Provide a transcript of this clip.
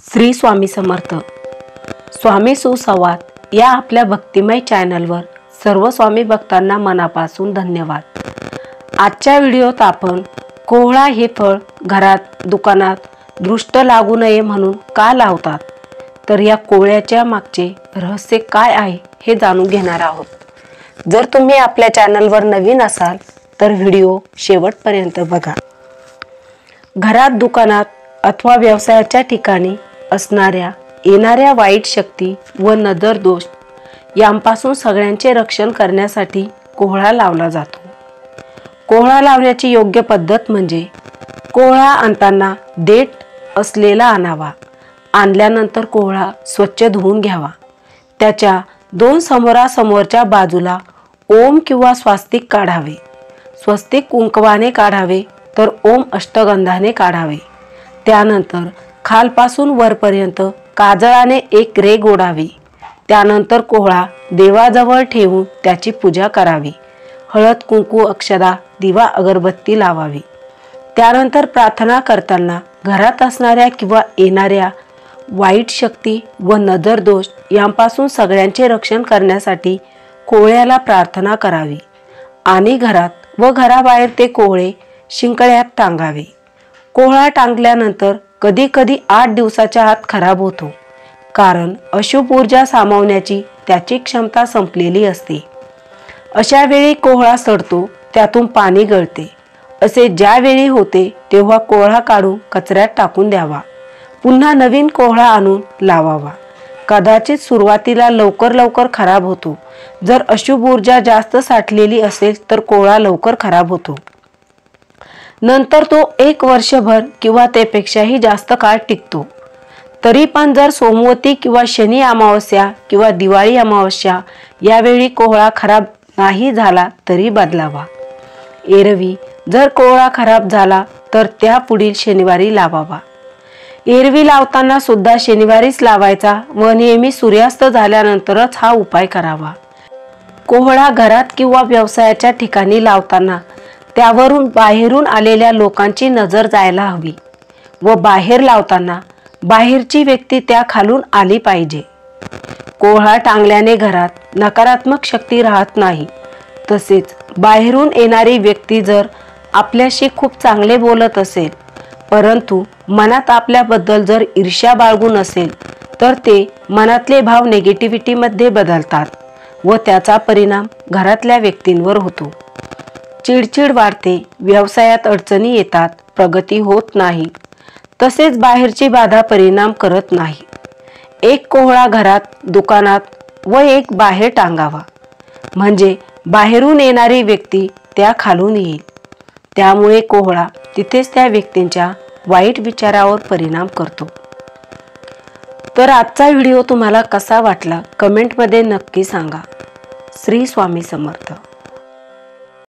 श्री स्वामी समर्थ. स्वामी सुसंवाद या आपल्या भक्तिमय चॅनलवर सर्व स्वामी भक्तांना मनापासून धन्यवाद. आजच्या व्हिडिओत आपण कोहळा हे फळ घरात दुकानात दृष्ट लागू नये म्हणून का लावतात, तर या कोहळ्याच्या मागचे रहस्य काय आहे हे जाणून घेणार आहोत. जर तुम्ही आपल्या चॅनलवर नवीन असाल तर व्हिडिओ शेवटपर्यंत बघा. घरात दुकानात अथवा व्यवसायाच्या ठिकाणी असणाऱ्या येणाऱ्या वाईट शक्ती व नजर दोष यांपासून सगळ्यांचे रक्षण करण्यासाठी कोहळा लावला जातो. कोहळा लावण्याची योग्य पद्धत म्हणजे कोहळा आणताना देठ असलेला आणावा. आणल्यानंतर कोहळा स्वच्छ धुवून घ्यावा. त्याच्या दोन समोरासमोरच्या बाजूला ओम किंवा स्वास्तिक काढावे. स्वस्तिक कुंकवाने काढावे तर ओम अष्टगंधाने काढावे. त्यानंतर खालपासून वरपर्यंत काजळाने एक रेघ ओढावी. त्यानंतर कोहळा देवाजवळ ठेवून त्याची पूजा करावी. हळद कुंकू अक्षदा दिवा अगरबत्ती लावावी. त्यानंतर प्रार्थना करताना घरात असणाऱ्या किंवा येणाऱ्या वाईट शक्ती व नजर दोष यांपासून सगळ्यांचे रक्षण करण्यासाठी कोहळ्याला प्रार्थना करावी आणि घरात व घराबाहेर ते कोहळे शिंकळ्यात टांगावे. कोहळा टांगल्यानंतर कधी कधी 8 दिवसाच्या आत खराब होतो, कारण अशुभ ऊर्जा सामावण्याची त्याची क्षमता संपलेली असते. अशा वेळी कोहळा सडतो, त्यातून पाणी गळते. असे ज्या वेळी होते तेव्हा कोहळा काढून कचऱ्यात टाकून द्यावा. पुन्हा नवीन कोहळा आणून लावावा. कदाचित सुरुवातीला लवकर खराब होतो. जर अशुभ ऊर्जा जास्त साठलेली असेल तर कोहळा लवकर खराब होतो. नंतर तो 1 वर्षभर किंवा त्यापेक्षाही जास्त काळ टिकतो. तरी पण जर सोमवती किंवा शनी अमावस्या किंवा दिवाळी अमावस्या यावेळी कोहळा खराब नाही झाला तरी बदलावा. एरवी जर कोहळा खराब झाला तर त्या पुढील शनिवारी लावावा. एरवी लावताना सुद्धा शनिवारीच लावायचा व नेहमी सूर्यास्त झाल्यानंतरच हा उपाय करावा. कोहळा घरात किंवा व्यवसायाच्या ठिकाणी लावताना त्यावरून बाहेरून आलेल्या लोकांची नजर जायला हवी व बाहेर लावताना बाहेरची व्यक्ती त्या खालून आली पाहिजे. कोहळा टांगल्याने घरात नकारात्मक शक्ती राहत नाही. तसेच बाहेरून येणारी व्यक्ती जर आपल्याशी खूप चांगले बोलत असेल परंतु मनात आपल्याबद्दल जर ईर्ष्या बाळगून असेल तर ते मनातले भाव नेगेटिव्हिटीमध्ये बदलतात व त्याचा परिणाम घरातल्या व्यक्तींवर होतो. चिडचिड वाढते, व्यवसायात अडचणी येतात, प्रगती होत नाही. तसेच बाहेरची बाधा परिणाम करत नाही. एक कोहळा घरात दुकानात व एक बाहेर टांगावा, म्हणजे बाहेरून येणारी व्यक्ती त्या खालून येईल. त्यामुळे कोहळा तिथेच त्या व्यक्तींच्या वाईट विचारावर परिणाम करतो. तर आजचा व्हिडिओ तुम्हाला कसा वाटला कमेंटमध्ये नक्की सांगा. श्री स्वामी समर्थ.